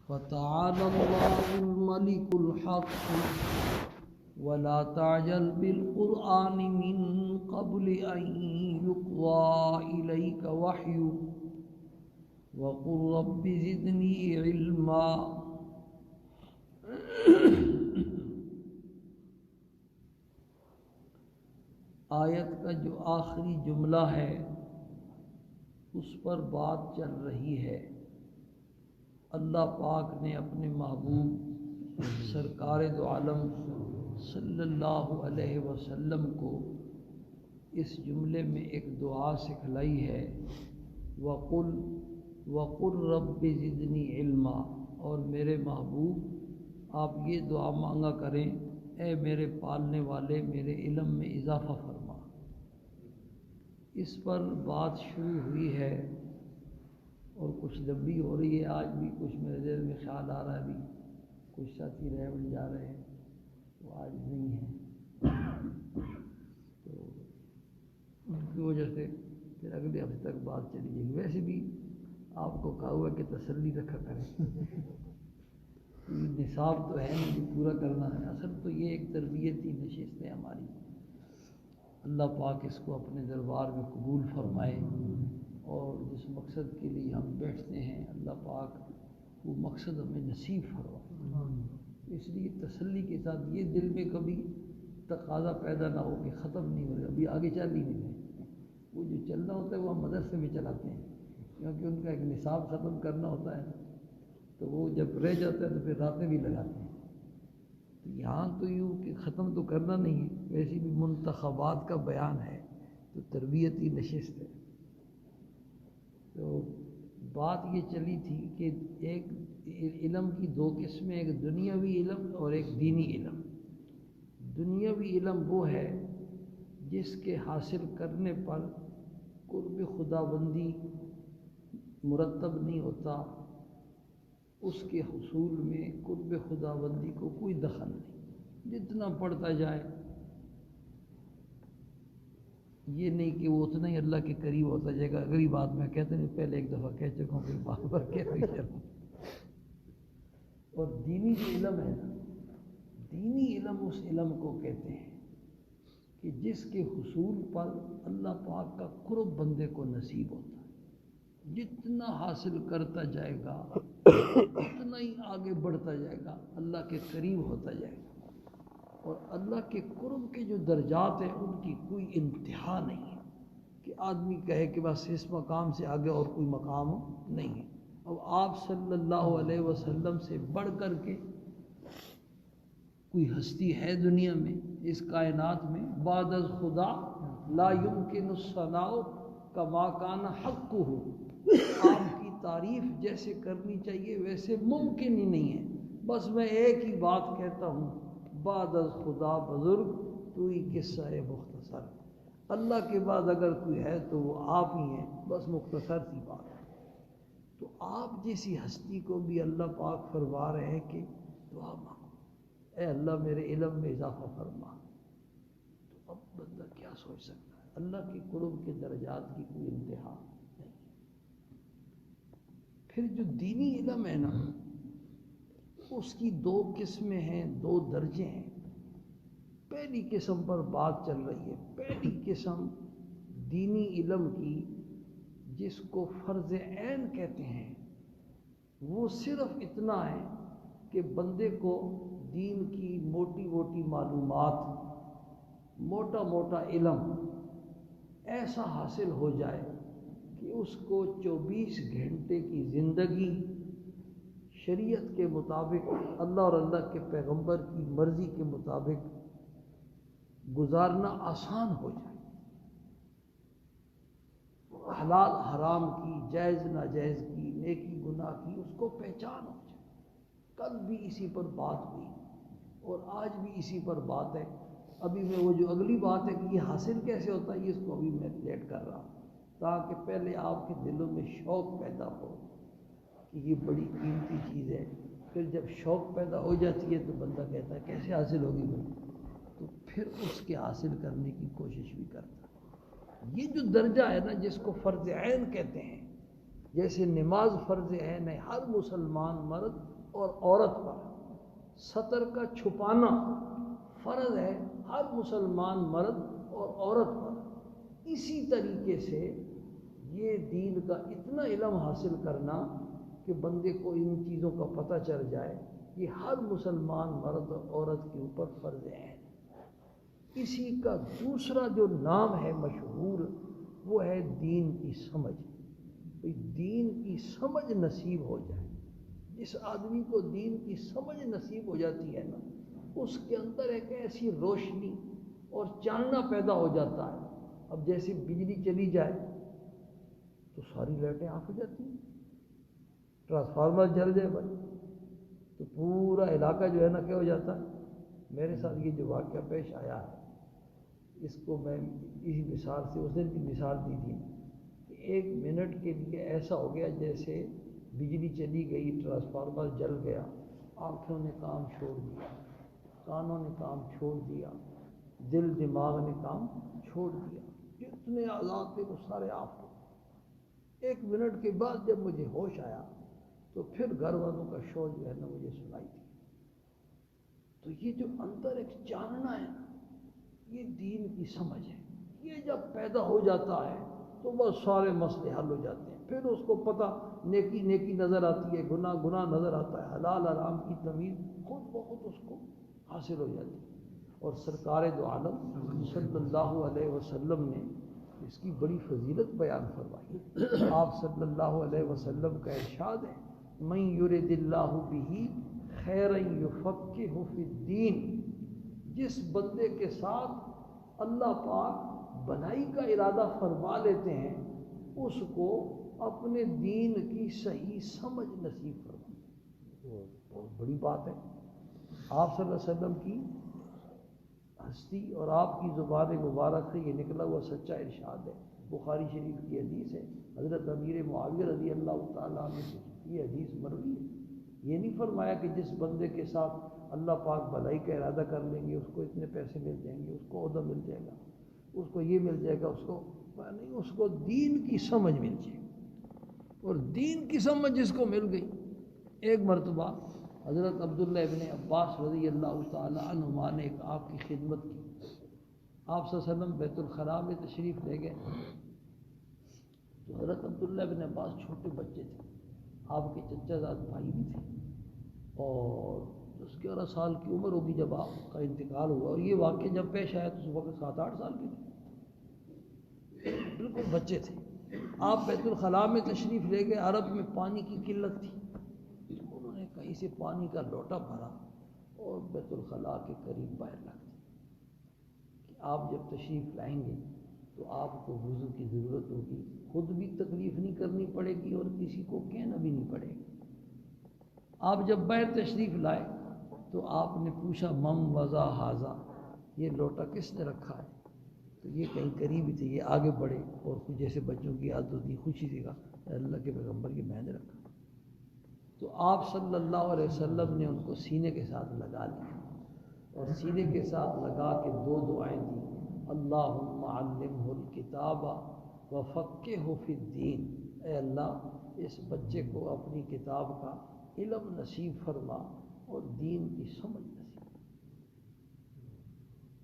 فتعالى الله الملك الحق ولا تعجل بالقرآن من قبل أن يقضى إليك وحيه وقل رب زدني علما۔ آیت کا جو آخری جملہ ہے اس پر بات چل رہی ہے۔ اللہ پاک نے اپنے محبوب سرکار دو عالم صلی اللہ علیہ وسلم کو اس جملے میں ایک دعا سکھلائی ہے، وَقُلْ رَبِّ زِدْنِي عِلْمًا، اور میرے محبوب آپ یہ دعا مانگا کریں، اے میرے پالنے والے میرے علم میں اضافہ فرما۔ اس پر بات شروع ہوئی ہے اور کچھ لمبی ہو رہی ہے۔ آج بھی کچھ میرے ذہن میں خیال آ رہا ہے، بھی کچھ ساتھی رہ بڑھ جا رہے ہیں وہ آج نہیں ہیں، تو ان کی وجہ سے پھر اگلے ہفتے تک بات چلی جائے گی۔ ویسے بھی آپ کو کہا ہوا کہ تسلی رکھا کریں، نصاب تو ہے نہیں جو پورا کرنا ہے، اصل تو یہ ایک تربیتی نشست ہے ہماری۔ اللہ پاک اس کو اپنے دربار میں قبول فرمائے، اور جس مقصد کے لیے ہم بیٹھتے ہیں اللہ پاک وہ مقصد ہمیں نصیب فرمائے۔ اس لیے تسلی کے ساتھ یہ دل میں کبھی تقاضا پیدا نہ ہو کہ ختم نہیں ہو رہا، ابھی آگے چل ہی نہیں ہے۔ وہ جو چلنا ہوتا ہے وہ ہم مدرسے میں چلاتے ہیں، کیونکہ ان کا ایک نصاب ختم کرنا ہوتا ہے، تو وہ جب رہ جاتا ہے تو پھر راتیں بھی لگاتے ہیں۔ تو یہاں تو یوں کہ ختم تو کرنا نہیں ہے، ویسے بھی منتخبات کا بیان ہے تو تربیتی نشست ہے۔ تو بات یہ چلی تھی کہ ایک علم کی دو قسمیں، ایک دنیاوی علم اور ایک دینی علم۔ دنیاوی علم وہ ہے جس کے حاصل کرنے پر قرب خدا بندی مرتب نہیں ہوتا، اس کے حصول میں قرب خدا بندی کو کوئی دخل نہیں، جتنا پڑھتا جائے یہ نہیں کہ وہ اتنا ہی اللہ کے قریب ہوتا جائے گا۔ اگلی بات میں کہتے ہیں پہلے ایک دفعہ کہہ چکا ہوں، پھر بار بار کہتے چلوں۔ اور دینی جو علم ہے نا، دینی علم اس علم کو کہتے ہیں کہ جس کے حصول پر اللہ پاک کا قرب بندے کو نصیب ہوتا ہے۔ جتنا حاصل کرتا جائے گا اتنا ہی آگے بڑھتا جائے گا، اللہ کے قریب ہوتا جائے گا، اور اللہ کے قرب کے جو درجات ہیں ان کی کوئی انتہا نہیں ہے کہ آدمی کہے کہ بس اس مقام سے آگے اور کوئی مقام نہیں ہے۔ اب آپ صلی اللہ علیہ وسلم سے بڑھ کر کے کوئی ہستی ہے دنیا میں، اس کائنات میں؟ بعد از خدا لا یمکن الثناء کما کان حقہ، آپ کی تعریف جیسے کرنی چاہیے ویسے ممکن ہی نہیں ہے۔ بس میں ایک ہی بات کہتا ہوں، بعد از خدا بزرگ تو ہی قصہ ہے مختصر۔ اللہ کے بعد اگر کوئی ہے تو وہ آپ ہی ہیں، بس مختصر سی بات ہے۔ تو آپ جیسی ہستی کو بھی اللہ پاک فرما رہے ہیں کہ دعا مانگو، اے اللہ میرے علم میں اضافہ فرما۔ تو اب بندہ کیا سوچ سکتا ہے؟ اللہ کے قرب کے درجات کی کوئی انتہا نہیں۔ پھر جو دینی علم ہے نا، اس کی دو قسمیں ہیں، دو درجے ہیں۔ پہلی قسم پر بات چل رہی ہے، پہلی قسم دینی علم کی جس کو فرض عین کہتے ہیں، وہ صرف اتنا ہے کہ بندے کو دین کی موٹی موٹی معلومات، موٹا موٹا علم ایسا حاصل ہو جائے کہ اس کو 24 گھنٹے کی زندگی شریعت کے مطابق، اللہ اور اللہ کے پیغمبر کی مرضی کے مطابق گزارنا آسان ہو جائے، حلال حرام کی، جائز ناجائز کی، نیکی گناہ کی اس کو پہچان ہو جائے۔ کل بھی اسی پر بات ہوئی اور آج بھی اسی پر بات ہے۔ ابھی میں وہ جو اگلی بات ہے کہ یہ حاصل کیسے ہوتا ہے، اس کو ابھی میں لیٹ کر رہا ہوں تاکہ پہلے آپ کے دلوں میں شوق پیدا ہو کہ یہ بڑی قیمتی چیز ہے۔ پھر جب شوق پیدا ہو جاتی ہے تو بندہ کہتا ہے کیسے حاصل ہوگی بھائی، تو پھر اس کے حاصل کرنے کی کوشش بھی کرتا ہے۔ یہ جو درجہ ہے نا جس کو فرض عین کہتے ہیں، جیسے نماز فرض عین ہے، ہر مسلمان مرد اور عورت پر ستر کا چھپانا فرض ہے ہر مسلمان مرد اور عورت پر۔ اسی طریقے سے یہ دین کا اتنا علم حاصل کرنا کہ بندے کو ان چیزوں کا پتہ چل جائے، یہ ہر مسلمان مرد اور عورت کے اوپر فرض ہے۔ اسی کا دوسرا جو نام ہے مشہور، وہ ہے دین کی سمجھ۔ دین کی سمجھ نصیب ہو جائے، جس آدمی کو دین کی سمجھ نصیب ہو جاتی ہے نا، اس کے اندر ایک ایسی روشنی اور چاننا پیدا ہو جاتا ہے۔ اب جیسے بجلی چلی جائے تو ساری لائٹیں آف ہو جاتی ہیں، ٹرانسفارمر جل جائے بھائی تو پورا علاقہ جو ہے نا کیا ہو جاتا ہے۔ میرے ساتھ یہ جو واقعہ پیش آیا ہے، اس کو میں اسی مثال سے اس دن کی مثال دی تھی کہ 1 منٹ کے لیے ایسا ہو گیا جیسے بجلی چلی گئی، ٹرانسفارمر جل گیا، آنکھوں نے کام چھوڑ دیا، کانوں نے کام چھوڑ دیا، دل دماغ نے کام چھوڑ دیا، جتنے آزاد تھے وہ سارے آف ہو گئے۔ 1 منٹ کے بعد جب مجھے ہوش آیا تو پھر گھر والوں کا شور جو ہے نا مجھے سنائی دی۔ تو یہ جو اندر ایک جاننا ہے نا، یہ دین کی سمجھ ہے۔ یہ جب پیدا ہو جاتا ہے تو بس سارے مسئلے حل ہو جاتے ہیں۔ پھر اس کو پتہ نیکی نیکی نظر آتی ہے، گناہ گناہ نظر آتا ہے، حلال حرام کی تمیز خود بخود اس کو حاصل ہو جاتی ہے۔ اور سرکار دو عالم صلی اللہ علیہ وسلم نے اس کی بڑی فضیلت بیان فرمائی۔ آپ صلی اللہ علیہ وسلم کا ارشاد ہے، من یرد اللہ بہ خیرا یفقہہ فی الدین، جس بندے کے ساتھ اللہ پاک بھلائی کا ارادہ فرما لیتے ہیں، اس کو اپنے دین کی صحیح سمجھ نصیب فرماتے ہیں۔ بہت بڑی بات ہے۔ آپ صلی اللہ علیہ وسلم کی ہستی اور آپ کی زبان مبارک سے یہ نکلا ہوا سچا ارشاد ہے، بخاری شریف کی حدیث ہے، حضرت امیر معاویہ رضی اللہ تعالیٰ عنہ سے یہ حدیث مروی ہے۔ یہ نہیں فرمایا کہ جس بندے کے ساتھ اللہ پاک بھلائی کا ارادہ کر لیں گے اس کو اتنے پیسے مل جائیں گے، اس کو عہدہ مل جائے گا، اس کو یہ مل جائے گا، اس کو نہیں، اس کو دین کی سمجھ مل جائے گی۔ اور دین کی سمجھ جس کو مل گئی، ایک مرتبہ حضرت عبداللہ ابن عباس رضی اللہ تعالیٰ عنہما نے ایک آپ کی خدمت کی۔ آپ صلی اللہ علیہ وسلم بیت الخلاء میں تشریف لے گئے تو حضرت عبداللہ ابن عباس چھوٹے بچے تھے، آپ کے چچا زاد بھائی بھی تھے، اور 10-11 سال کی عمر ہوگی جب آپ کا انتقال ہوا، اور یہ واقعہ جب پیش آیا تو اس وقت 7-8 سال کے تھے، بالکل بچے تھے۔ آپ بیت الخلاء میں تشریف لے گئے، عرب میں پانی کی قلت تھی، انہوں نے کہیں سے پانی کا لوٹا بھرا اور بیت الخلاء کے قریب باہر رکھ دیا کہ آپ جب تشریف لائیں گے تو آپ کو وضو کی ضرورت ہوگی، خود بھی تکلیف نہیں کرنی پڑے گی اور کسی کو کہنا بھی نہیں پڑے گا۔ آپ جب باہر تشریف لائے تو آپ نے پوچھا مم وضع ھذا، یہ لوٹا کس نے رکھا ہے؟ تو یہ کہیں قریب ہی تھے، یہ آگے بڑھے اور کچھ جیسے بچوں کی عادت ہوتی خوشی سے کہا اللہ کے پیغمبر کی میں نے رکھا۔ تو آپ صلی اللہ علیہ وسلم نے ان کو سینے کے ساتھ لگا لیا اور سینے کے ساتھ لگا کے 2 دعائیں دیں، اللہم علمہ الکتاب وفقہہ فی الدین، اے اللہ اس بچے کو اپنی کتاب کا علم نصیب فرما اور دین کی سمجھ نصیب،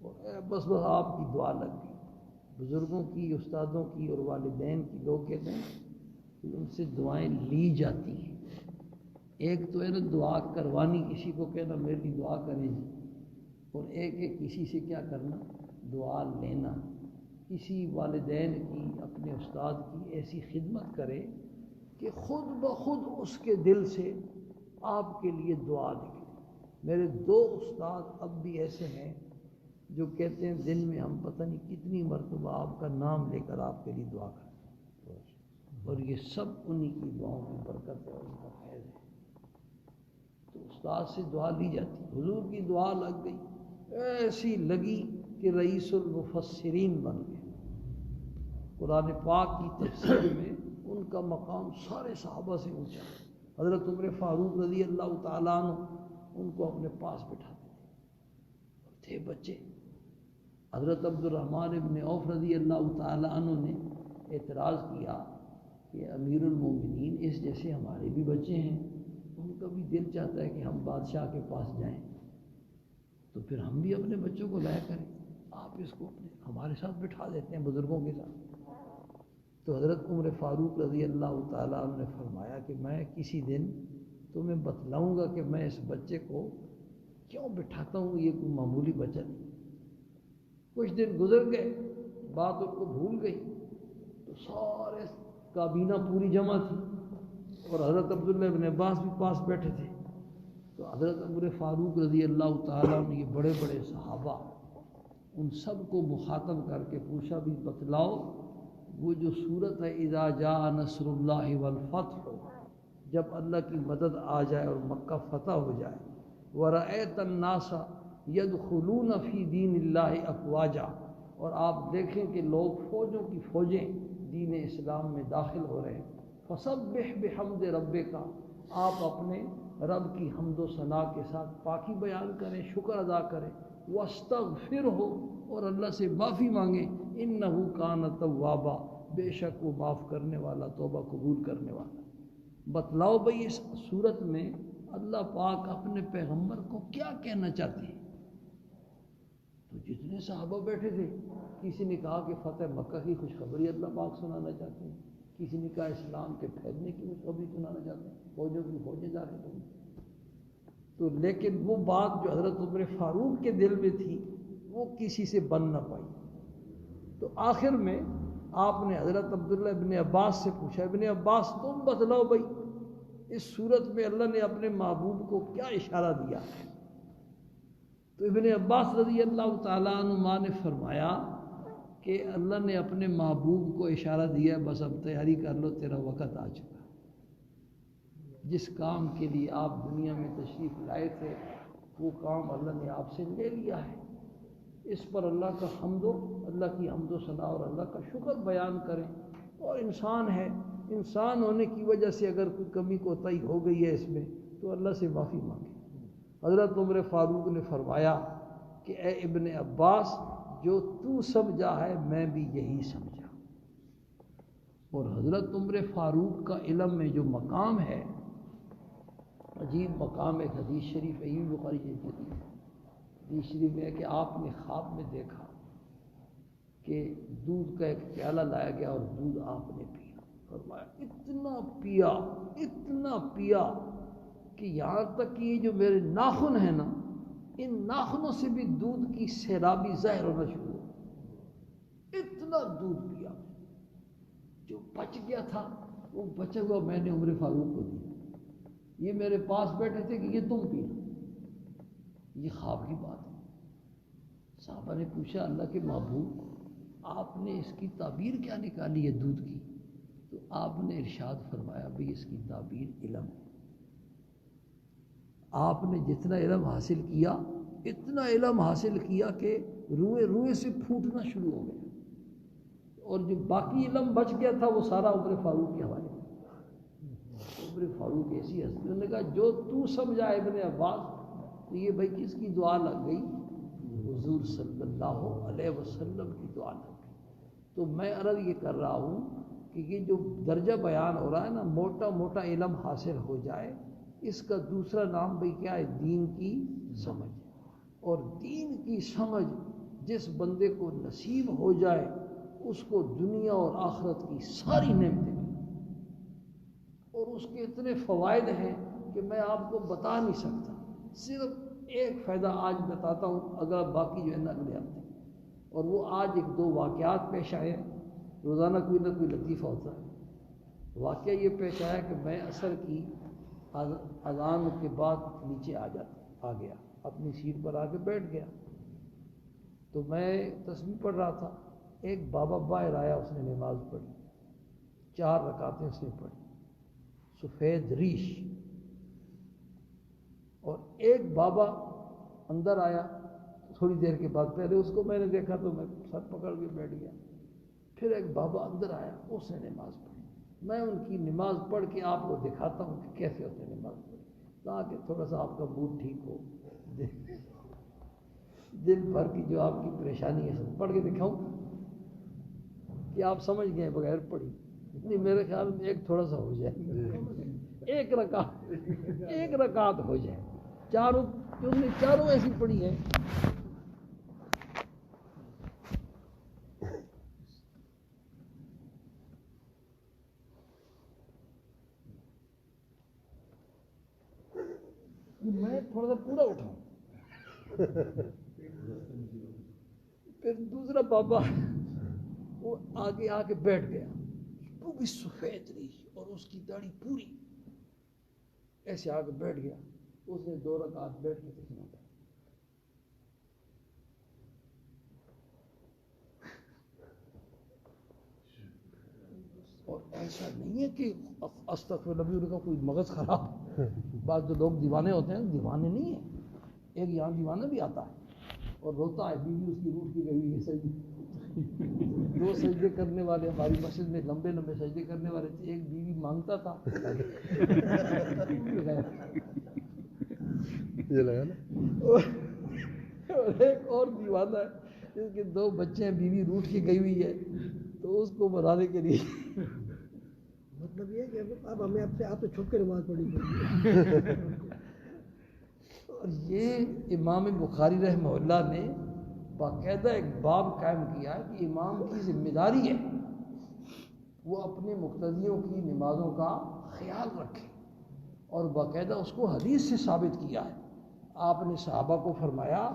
اور بس آپ کی دعا لگ گئی۔ بزرگوں کی، استادوں کی اور والدین کی، لوگ کہتے ہیں کہ ان سے دعائیں لی جاتی ہیں۔ ایک تو ہے نا دعا کروانی، کسی کو کہنا میرے لیے دعا کریں جی، اور ایک ہے کسی سے کیا کرنا، دعا لینا۔ کسی والدین کی، اپنے استاد کی ایسی خدمت کرے کہ خود بخود اس کے دل سے آپ کے لیے دعا نکلے۔ میرے 2 استاد اب بھی ایسے ہیں جو کہتے ہیں دن میں ہم پتہ نہیں کتنی مرتبہ آپ کا نام لے کر آپ کے لیے دعا کریں، اور یہ سب انہی کی دعاؤں کی برکت ہے اور ان کا فیض ہے۔ تو استاد سے دعا لی جاتی، حضور کی دعا لگ گئی، ایسی لگی کہ رئیس المفسرین بن گئے۔ قرآن پاک کی تفسیر میں ان کا مقام سارے صحابہ سے اونچا ہے۔ حضرت عمر فاروق رضی اللہ تعالیٰ عنہ ان کو اپنے پاس بٹھاتے تھے بچے۔ حضرت عبد الرحمن ابن عوف رضی اللہ تعالیٰ عنہ نے اعتراض کیا کہ امیر المومنین اس جیسے ہمارے بھی بچے ہیں، ان کبھی دل چاہتا ہے کہ ہم بادشاہ کے پاس جائیں تو پھر ہم بھی اپنے بچوں کو لایا کریں، آپ اس کو اپنے ہمارے ساتھ بٹھا دیتے ہیں بزرگوں کے ساتھ۔ تو حضرت عمر فاروق رضی اللہ تعالیٰ عنہ نے فرمایا کہ میں کسی دن تمہیں بتلاؤں گا کہ میں اس بچے کو کیوں بٹھاتا ہوں، یہ کوئی معمولی بچہ نہیں۔ کچھ دن گزر گئے، بات اس کو بھول گئی، تو سارے کابینہ پوری جمع تھی اور حضرت عبداللہ ابن عباس بھی پاس بیٹھے تھے۔ تو حضرت عمر فاروق رضی اللہ تعالیٰ نے یہ بڑے بڑے صحابہ ان سب کو مخاطب کر کے پوچھا بھی بتلاؤ وہ جو صورت ہے اذا جاء نصر اللہ والفتح، جب اللہ کی مدد آ جائے اور مکہ فتح ہو جائے، ورأیت الناس یدخلون فی دین اللہ افواجا، اور آپ دیکھیں کہ لوگ فوجوں کی فوجیں دین اسلام میں داخل ہو رہے ہیں، فسبح بحمد ربک، آپ اپنے رب کی حمد و ثنا کے ساتھ پاکی بیان کریں، شکر ادا کریں، واستغفرہ، اور اللہ سے معافی مانگیں، انہ کان توابا، بے شک وہ معاف کرنے والا، توبہ قبول کرنے والا۔ بتلاؤ بھئی اس صورت میں اللہ پاک اپنے پیغمبر کو کیا کہنا چاہتے ہیں؟ تو جتنے صحابہ بیٹھے تھے، کسی نے کہا کہ فتح مکہ کی خوشخبری اللہ پاک سنانا چاہتے ہیں، کسی نے کہا اسلام کے پھیلنے کی خوشخبری سنانا چاہتے ہیں، فوجوں کی فوجیں داخل ہوئی۔ تو لیکن وہ بات جو حضرت عمر فاروق کے دل میں تھی وہ کسی سے بن نہ پائی۔ تو آخر میں آپ نے حضرت عبداللہ ابن عباس سے پوچھا، ابن عباس تم بتلاؤ بھائی اس صورت میں اللہ نے اپنے محبوب کو کیا اشارہ دیا؟ تو ابن عباس رضی اللہ تعالیٰ عنہ نے فرمایا کہ اللہ نے اپنے محبوب کو اشارہ دیا، بس اب تیاری کر لو، تیرا وقت آ چکا، جس کام کے لیے آپ دنیا میں تشریف لائے تھے وہ کام اللہ نے آپ سے لے لیا ہے۔ اس پر اللہ کا اللہ کی حمد و ثنا اور اللہ کا شکر بیان کریں، اور انسان ہے، انسان ہونے کی وجہ سے اگر کوئی کمی کوتاہی ہو گئی ہے اس میں تو اللہ سے معافی مانگے۔ حضرت عمر فاروق نے فرمایا کہ اے ابن عباس، جو تو سمجھا ہے میں بھی یہی سمجھا۔ اور حضرت عمر فاروق کا علم میں جو مقام ہے، عجیب مقام، ایک حدیث شریف ہے، یہ بخاری شریف حدیث شریف میں ہے کہ آپ نے خواب میں دیکھا کہ دودھ کا ایک پیالہ لایا گیا اور دودھ آپ نے پیا، فرمایا اتنا پیا کہ یہاں تک کہ یہ جو میرے ناخن ہیں نا، ان ناخنوں سے بھی دودھ کی سیرابی ظاہر ہونا شروع ہو، اتنا دودھ پیا۔ جو بچ گیا تھا وہ بچا ہوا میں نے عمر فاروق کو دیا، یہ میرے پاس بیٹھے تھے کہ یہ تم پی لو۔ یہ خواب کی بات ہے۔ صحابہ نے پوچھا اللہ کے محبوب، آپ نے اس کی تعبیر کیا نکالی ہے دودھ کی؟ تو آپ نے ارشاد فرمایا بھئی اس کی تعبیر علم ہے۔ آپ نے جتنا علم حاصل کیا، اتنا علم حاصل کیا کہ روئے سے پھوٹنا شروع ہو گیا، اور جو باقی علم بچ گیا تھا وہ سارا عمر فاروق کے حوالے۔ عمر فاروق ایسی ہستی، انہوں نے کہا جو تو سمجھا ابن عباس، تو یہ بھائی کس کی دعا لگ گئی؟ حضور صلی اللہ علیہ وسلم کی دعا لگ گئی۔ تو میں عرض یہ کر رہا ہوں کہ یہ جو درجہ بیان ہو رہا ہے نا، موٹا موٹا علم حاصل ہو جائے، اس کا دوسرا نام بھائی کیا ہے؟ دین کی سمجھ۔ اور دین کی سمجھ جس بندے کو نصیب ہو جائے اس کو دنیا اور آخرت کی ساری نعمتیں ملیں، اور اس کے اتنے فوائد ہیں کہ میں آپ کو بتا نہیں سکتا۔ صرف ایک فائدہ آج بتاتا ہوں، اگر باقی جو ہے نا اگلے ہفتے، اور وہ آج ایک دو واقعات پیش آئے۔ روزانہ کوئی نہ کوئی لطیفہ ہوتا ہے۔ واقعہ یہ پیش آیا کہ میں عصر کی اذان کے بعد نیچے آ گیا، اپنی سیٹ پر آ کے بیٹھ گیا، تو میں تسبیح پڑھ رہا تھا۔ ایک بابا باہر آیا، اس نے نماز پڑھی، 4 رکعتیں اس نے پڑھی، سفید ریش۔ اور ایک بابا اندر آیا تھوڑی دیر کے بعد، پہلے اس کو میں نے دیکھا تو میں سر پکڑ کے بیٹھ گیا۔ پھر ایک بابا اندر آیا، اس نے نماز پڑھی۔ میں ان کی نماز پڑھ کے آپ کو دکھاتا ہوں کہ کیسے ہوتے ہیں نماز پڑھی، تاکہ تھوڑا سا آپ کا موڈ ٹھیک ہو، دن بھر کی جو آپ کی پریشانی ہے سب پڑھ کے دکھاؤں کہ آپ سمجھ گئے بغیر پڑھی، اتنی میرے خیال میں ایک تھوڑا سا ہو جائے۔ ایک رکعت ہو جائے، چاروں تم نے چاروں ایسی پڑھی ہیں. میں تھوڑا سا پورا اٹھاؤں. پھر دوسرا بابا وہ آگے آ کے بیٹھ گیا، وہ بھی سفید رہی اور اس کی داڑھی پوری، ایسے آ کے بیٹھ گیا. اس نے 2 رکعت بیٹھ کے دیکھنا تھا. اور ایسا نہیں ہے کہ استغفر اللہ کا کوئی مغز خراب. بعض جو لوگ دیوانے ہوتے ہیں، دیوانے نہیں ہیں. ایک یہاں دیوانہ بھی آتا ہے اور روتا ہے، بیوی اس کی روٹ کی گئی ہے. سجدے 2 سجدے کرنے والے ہماری مسجد میں لمبے لمبے سجدے کرنے والے تھے. ایک بیوی مانگتا تھا یہ لگا نا. اور ایک اور دیوانہ ہے جس کے 2 بچے ہیں، بیوی روٹ کی گئی ہوئی ہے، تو اس کو بنانے کے لیے مطلب یہ کہ اب ہمیں آپ سے چھپ کے نماز پڑھی. اور یہ امام بخاری رحمہ اللہ نے باقاعدہ ایک باب قائم کیا ہے کہ امام کی ذمہ داری ہے وہ اپنے مقتدیوں کی نمازوں کا خیال رکھے، اور باقاعدہ اس کو حدیث سے ثابت کیا ہے. آپ نے صحابہ کو فرمایا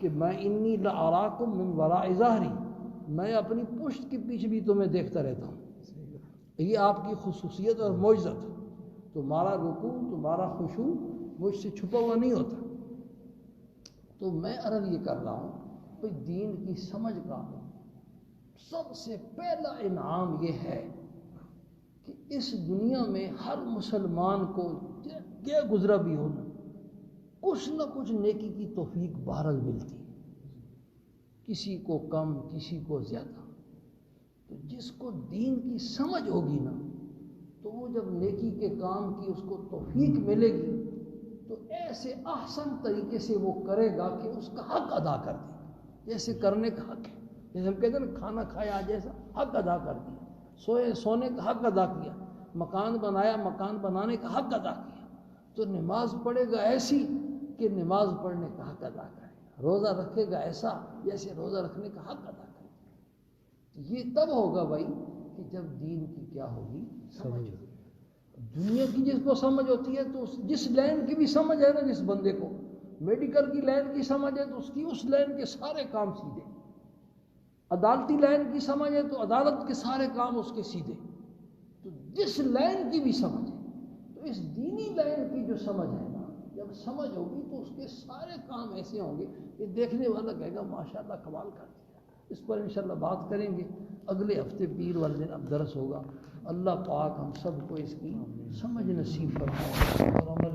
کہ میں انی لاراکم من وراء ظہری، میں اپنی پشت کے پیچھے بھی تمہیں دیکھتا رہتا ہوں. یہ آپ کی خصوصیت اور معجزت. تمہارا رکوع، تمہارا خشوع مجھ سے چھپا ہوا نہیں ہوتا. تو میں عرض یہ کر رہا ہوں کہ دین کی سمجھ کا سب سے پہلا انعام یہ ہے کہ اس دنیا میں ہر مسلمان کو کیا گزرا بھی ہو، کچھ نہ کچھ نیکی کی توفیق بہرحال ملتی ہے، کسی کو کم کسی کو زیادہ. تو جس کو دین کی سمجھ ہوگی نا، تو وہ جب نیکی کے کام کی اس کو توفیق ملے گی تو ایسے احسن طریقے سے وہ کرے گا کہ اس کا حق ادا کر دے. جیسے کرنے کا حق ہے، جیسے ہم کہتے ہیں نا کھانا کھایا جیسا حق ادا کر دیا، سونے کا حق ادا کیا، مکان بنایا مکان بنانے کا حق ادا کیا. تو نماز پڑھے گا ایسی کہ نماز پڑھنے کا حق ادا کرے گا، روزہ رکھے گا ایسا جیسے روزہ رکھنے کا حق ادا کرے گا. یہ تب ہوگا بھائی کہ جب دین کی کیا ہوگی، سمجھ ہوگی. دنیا کی جس کو سمجھ ہوتی ہے تو جس لائن کی بھی سمجھ ہے نا، جس بندے کو میڈیکل کی لائن کی سمجھ ہے تو اس لائن کے سارے کام سیدھے. عدالتی لائن کی سمجھ ہے تو عدالت کے سارے کام اس کے سیدھے. تو جس لائن کی بھی سمجھ ہے، تو اس دینی لائن کی جو سمجھ ہے نا، جب سمجھ ہوگی تو اس کے سارے کام ایسے ہوں گے کہ دیکھنے والا کہے گا ماشاءاللہ کمال کر دیا. اس پر انشاءاللہ بات کریں گے اگلے ہفتے پیر والے دن. اب درس ہوگا. اللہ پاک ہم سب کو اس کی سمجھ نصیب فرمائے اور عمل